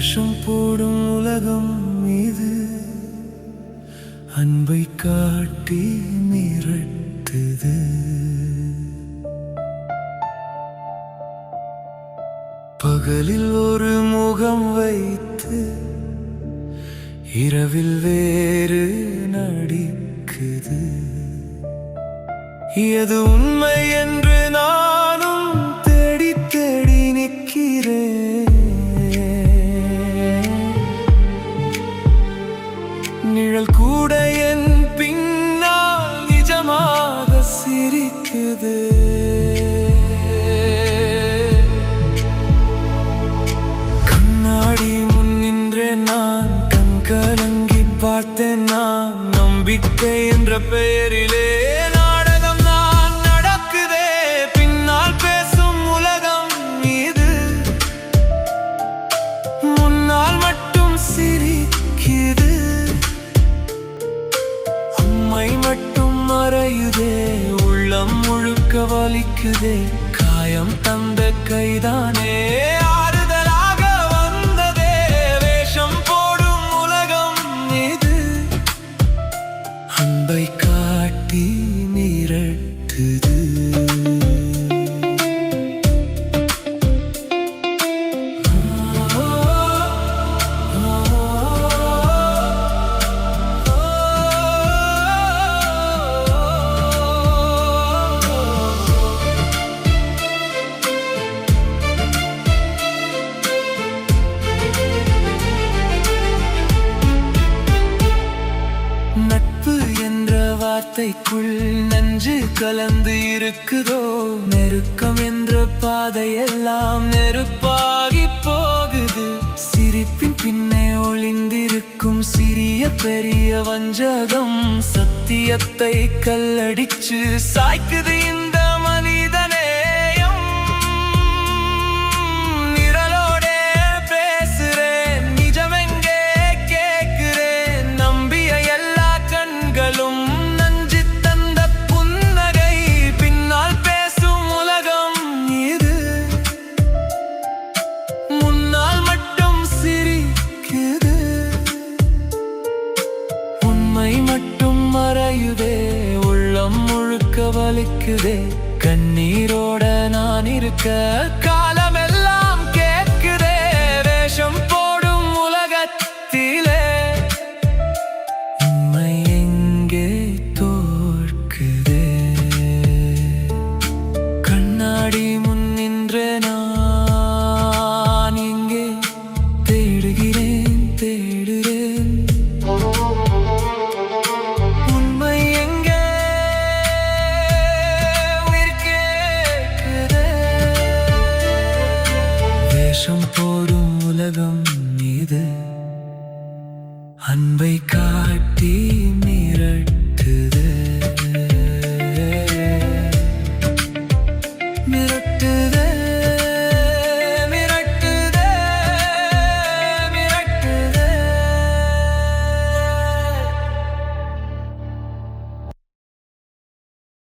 வேஷம் போடும் உலகம் மீது அன்பை காட்டி மிரட்டுது. பகலில் ஒரு முகம் வைத்து இரவில் வேறு நடிக்குது. எது உண்மை என்று நானும் தேடி தேடி நிற்கிறேன். நிழல் கூட என் பின்னால் நிஜமாக சிரிக்குது. கண்ணாடி முன் நின்றேன் நான், கண் கலங்கி பார்த்தேன் நான். நம்பிக்கை என்ற பெயரிலே நாடகம் நான் நடக்குதே. பின்னால் பேசும் உலகம் மீது முன்னால் மட்டும் சிரிக்குது. உம்மை மட்டும் மறையுதே, உள்ளம் முழுக்க வலிக்குதே. காயம் தந்த கைதானே ஆறுதலாக வந்ததே. வேஷம் போடும் உலகம் மீது அன்பை காட்டி மிரட்டுது. நட்பு என்ற வார்த்தைக்குள் நஞ்சு கலந்து இருக்குதோ. நெருக்கம் என்ற பாதையெல்லாம் நெருப்பாகி போகுது. சிரிப்பின் பின்னே ஒளிந்திருக்கும் சிறிய பெரிய வஞ்சகம் சத்தியத்தை கல்லடிச்சு சாய்க்குது இந்த மனிதநேயம். நிரலோடே பேசுறேன், நிஜமெங்கே கேட்கிறேன். நம்பிய எல்லா கண்களும் நஞ்சு தந்த புன்னகை. பின்னால் பேசும் உலகம் இது முன்னால் மட்டும் சிரிக்குது. உண்மை மட்டும் மறையுதே, உள்ளம் முழுக்க வலிக்குதே. கண்ணீரோட நான் இருக்க